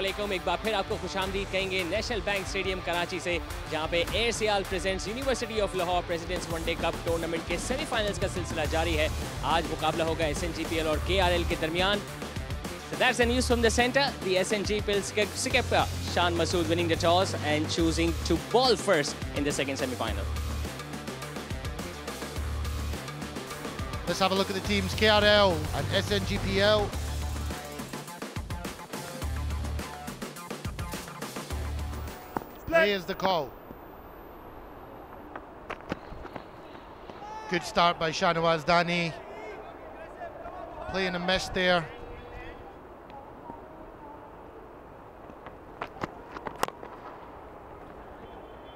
अस्सलामुअलैकुम। एक बार फिर आपको खुशामदीद कहेंगे नेशनल बैंक स्टेडियम कराची से, जहां पे air Sial presents university of Lahore president's one day cup tournament के सेमीफाइनल्स का सिलसिला जारी है। आज मुकाबला होगा SNGPL और KRL के दरमियान। So that's the news from the center. The SNGPL skipper Shan Masood winning the toss and choosing to ball first in the second semi-final. Let's have a look at the teams, KRL and SNGPL. Play is the call. Good start by Shahnawaz Dani. Playing a miss there.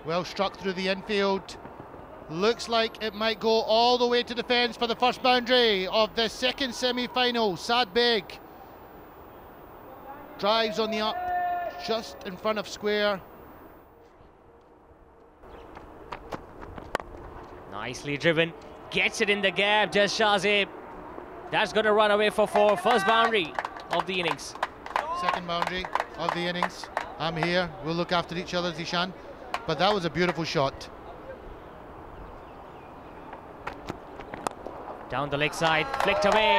Well struck through the infield. Looks like it might go all the way to defence for the first boundary of the second semi-final. Saad Beg drives on the up, just in front of square. Nicely driven, gets it in the gap, just Shahzeb. That's going to run away for four. First boundary of the innings. Second boundary of the innings. I'm here, we'll look after each other, Zishan. But that was a beautiful shot. Down the leg side, flicked away.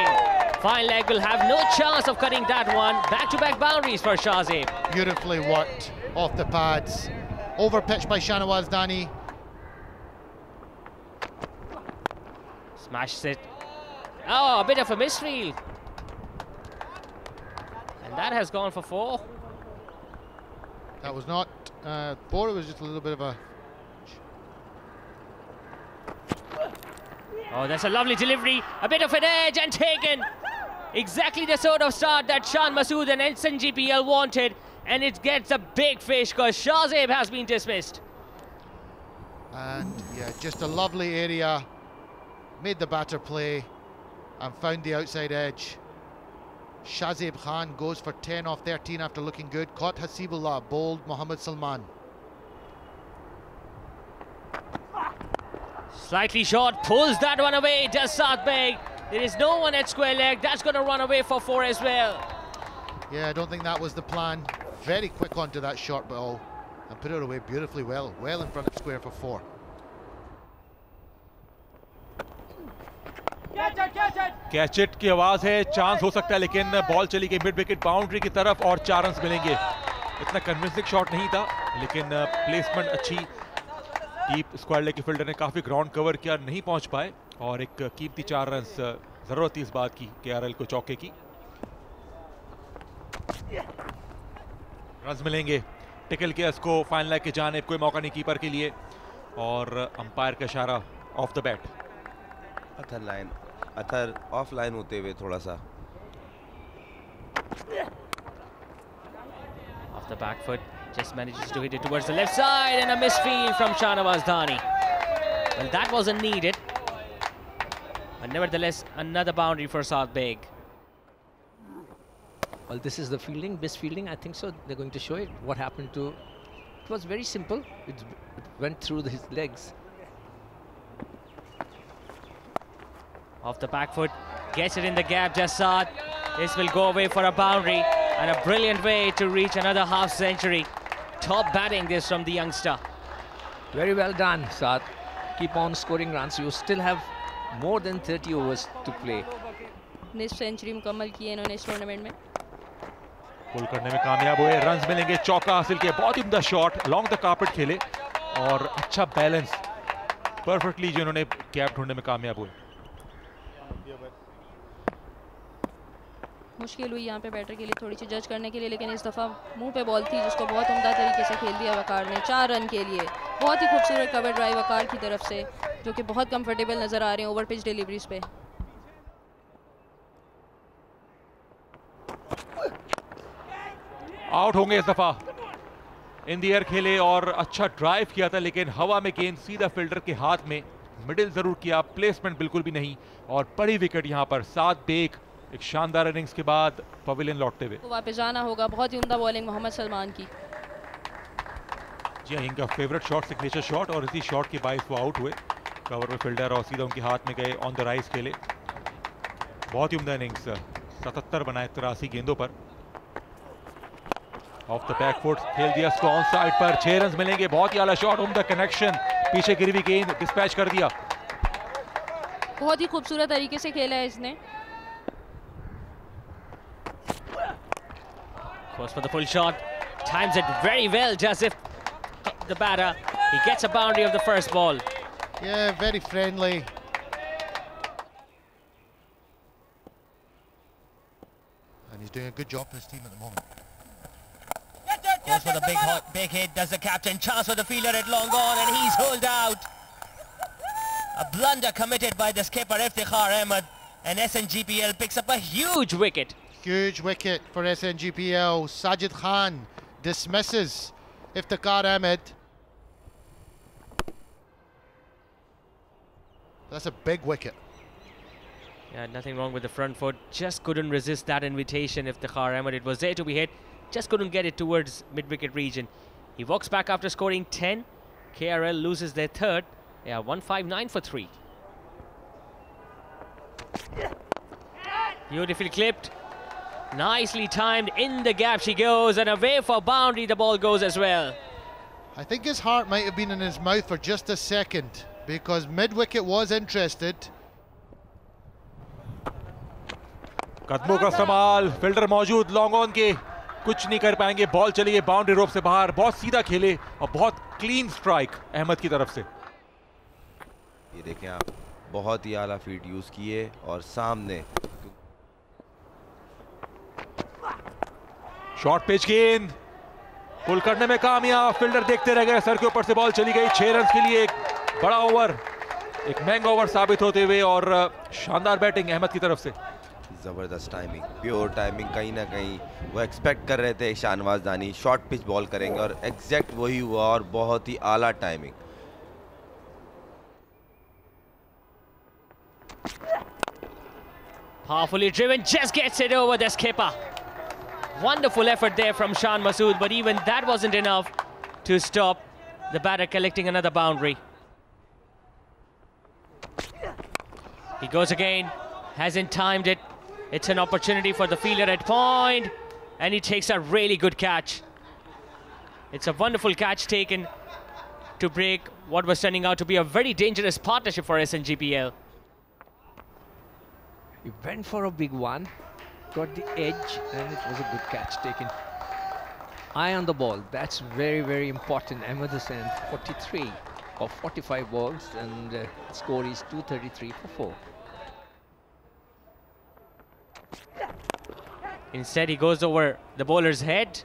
Fine leg will have no chance of cutting that one. Back-to-back boundaries for Shahzeb. Beautifully worked off the pads. Over pitched by Shahnawaz Dani. Smashes it. Oh, a bit of a misfield. And that has gone for four. That was not four, it was just a little bit of a... Oh, that's a lovely delivery. A bit of an edge and taken. Exactly the sort of start that Shan Masood and SNGPL wanted. And it gets a big fish because Shahzeb has been dismissed. And yeah, just a lovely area. Made the batter play and found the outside edge. Shahzeb Khan goes for 10 off 13 after looking good. Caught Hasibullah, bowled Mohammad Salman. Slightly short, pulls that one away, does Saad Beg. There is no one at square leg, that's going to run away for four as well. Yeah, I don't think that was the plan. Very quick onto that short ball and put it away beautifully well in front of square for four. Catch it की आवाज है, chance हो सकता है, लेकिन ball चली गई mid wicket boundary की तरफ और 4 रन्स मिलेंगे। इतना कन्विंसिंग शॉट नहीं था, लेकिन प्लेसमेंट अच्छी। डीप स्क्वायर लेग के फील्डर ने काफी ग्राउंड कवर किया, नहीं पहुंच पाए और एक कीमती 4 रन्स जरूरत थी इस बात की KRL को चौके की। रन्स मिलेंगे, टिकल के इसको फाइनल लेग के जाने, कोई मौका नहीं कीपर के लिए और अंपायर का इशारा off the bat. Athar off line होते हुए थोड़ा सा off the back foot, just manages to hit it towards the left side and a misfield from Shahnawaz Dani. Well, that wasn't needed, but nevertheless another boundary for Saad Beg. Well, this is the fielding, misfielding, I think so. They're going to show it. What happened to... It was very simple. It went through his legs. Off the back foot, gets it in the gap, just Saad. This will go away for a boundary and a brilliant way to reach another half century. Top batting this from the youngster. Very well done, Saad. Keep on scoring runs. You still have more than 30 overs to play. निस्फ century मुकम्मल की है इन्होंने इस tournament में। पुल करने में कामयाब हुए, रन्स मिलेंगे, चौका हासिल किया, बहुत ही उम्दा शॉट, लॉन्ग द कार्पेट खेले और अच्छा बैलेंस, परफेक्टली जो इन्होंने कैप ढूंढने में कामयाब हुए। मुश्किल हुई यहाँ पे बैटर के लिए थोड़ी सी जज करने के लिए, लेकिन इस दफ़ा मुंह पे बॉल थी जिसको बहुत उम्दा तरीके से खेल दिया वकार ने 4 रन के लिए। बहुत ही खूबसूरत कवर ड्राइव वकार की तरफ से, जो कि बहुत कंफर्टेबल नज़र आ रहे हैं ओवर पिच डिलीवरीज पे। आउट होंगे इस दफा। इन द एयर खेले और अच्छा ड्राइव किया था, लेकिन हवा में गेंद सीधा फील्डर के हाथ में, मिडिल जरूर किया, प्लेसमेंट बिल्कुल भी नहीं और बड़ी विकेट यहाँ पर। साद बेग एक शानदार इनिंग्स के बाद पवेलियन लौटते हुए तो वापस जाना होगा। बहुत ही उम्दा बॉलिंग मोहम्मद सलमान की। जी हाँ, इनका फेवरेट शॉट, सिग्नेचर शॉट, और इसी शॉट के बाइस वो आउट हुए। कवर में फील्डर और सीधा उनके हाथ में गए, ऑन द राइज खेले। बहुत ही उम्दा इनिंग्स, 77 बनाए 83 गेंदों पर। ऑफ द बैक फुट खेल दिया इसको ऑन साइड पर, 6 रन मिलेंगे। बहुत ही आला शॉट, उम्दा कनेक्शन, पीछे गिरी हुई गेंद डिस्पैच कर दिया। बहुत ही खूबसूरत तरीके से खेला है इसने। Goes for the full shot, times it very well, Joseph, the batter. He gets a boundary of the first ball. Yeah, very friendly. And he's doing a good job for his team at the moment. Goes for the big hit, does the captain, chance for the fielder at long on, and he's holed out. A blunder committed by the skipper Iftikhar Ahmed, and SNGPL picks up a huge wicket. Huge wicket for SNGPL. Sajid Khan dismisses Iftikhar Ahmed. That's a big wicket. Yeah, nothing wrong with the front foot. Just couldn't resist that invitation. Iftikhar Ahmed, it was there to be hit. Just couldn't get it towards mid-wicket region. He walks back after scoring 10. KRL loses their third. Yeah, 159 for 3. Beautifully clipped. Nicely timed. In the gap she goes, and away for boundary the ball goes as well. I think his heart might have been in his mouth for just a second, because mid-wicket was interested. कदमों का संभाल, fielder मौजूद, long on के कुछ नहीं कर पाएंगे। Ball चली गई बाउंड्री रोप से बाहर। बहुत सीधा खेले और बहुत क्लीन स्ट्राइक अहमद की तरफ से। ये देखें आप, बहुत ही आला फीट यूज किए और सामने शॉर्ट पिच गेंद पुल करने में कामयाब। फील्डर देखते रह गए, सर के ऊपर से बॉल चली गई। 6 रन के लिए एक बड़ा ओवर, एक महंगा ओवर साबित होते हुए, और शानदार बैटिंग अहमद की तरफ से। ज़बरदस्त टाइमिंग, प्योर टाइमिंग। कहीं ना कहीं वो एक्सपेक्ट कर रहे थे शाहनवाज दानी शॉर्ट पिच बॉल करेंगे, और एग्जैक्ट वही हुआ, और बहुत ही आला timing. Powerfully driven, just gets it over the skipper. Wonderful effort there from Shan Masood, but even that wasn't enough to stop the batter collecting another boundary. He goes again, hasn't timed it. It's an opportunity for the fielder at point, and he takes a really good catch. It's a wonderful catch taken to break what was turning out to be a very dangerous partnership for SNGPL. He went for a big one, got the edge, and it was a good catch taken. Eye on the ball, that's very, very important. Ahmed Hussain, 43 of 45 balls, and score is 233 for 4. Instead, he goes over the bowler's head.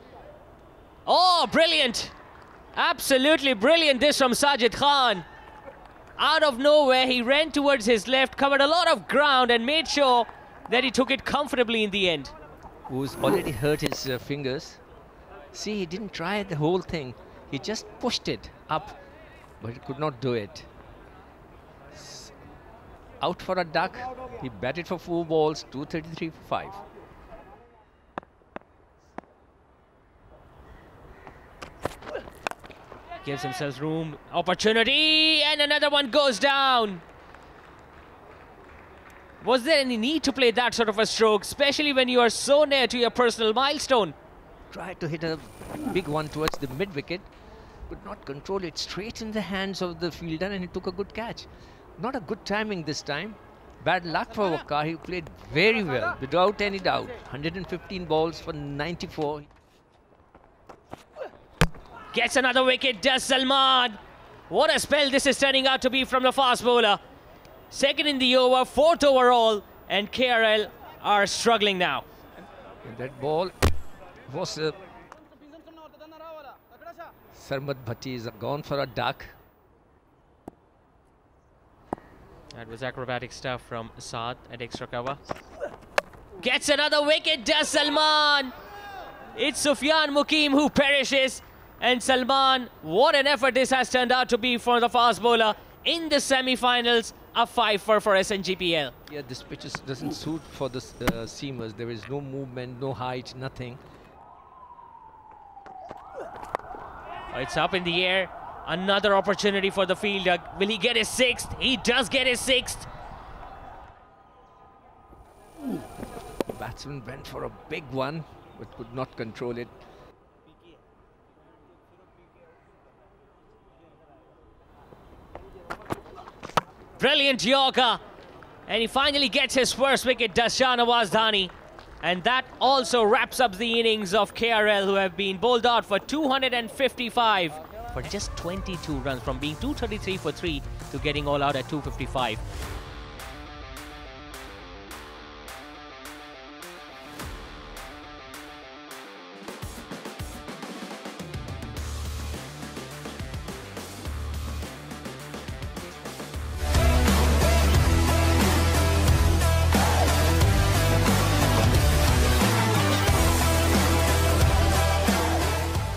Oh, brilliant! Absolutely brilliant this from Sajid Khan. Out of nowhere, he ran towards his left, covered a lot of ground, and made sure that he took it comfortably in the end. Who's already hurt his fingers. See, he didn't try the whole thing. He just pushed it up, but he could not do it. Out for a duck. He batted for 4 balls, 233 for 5. Gives himself room, opportunity, and another one goes down. Was there any need to play that sort of a stroke, especially when you are so near to your personal milestone? Tried to hit a big one towards the mid-wicket, could not control it, straight in the hands of the fielder, and he took a good catch. Not a good timing this time. Bad luck for Waqar. He played very well, without any doubt. 115 balls for 94. Gets another wicket, does Salman. What a spell this is turning out to be from the fast bowler. Second in the over, 4th overall, and KRL are struggling now. And that ball was Sarmad Bhatti is gone for a duck. That was acrobatic stuff from Saad at extra cover. Gets another wicket, does Salman. It's Sufyan Mukim who perishes. And Salman, what an effort this has turned out to be for the fast bowler in the semi-finals. A 5-4 for SNGPL. Yeah, this pitch doesn't suit for the seamers. There is no movement, no height, nothing. It's up in the air. Another opportunity for the fielder. Will he get his 6th? He does get his 6th. The batsman went for a big one, but could not control it. brilliant Yorker. And he finally gets his first wicket, does Shahnawaz Dhani. And that also wraps up the innings of KRL, who have been bowled out for 255 for just 22 runs, from being 233 for 3 to getting all out at 255.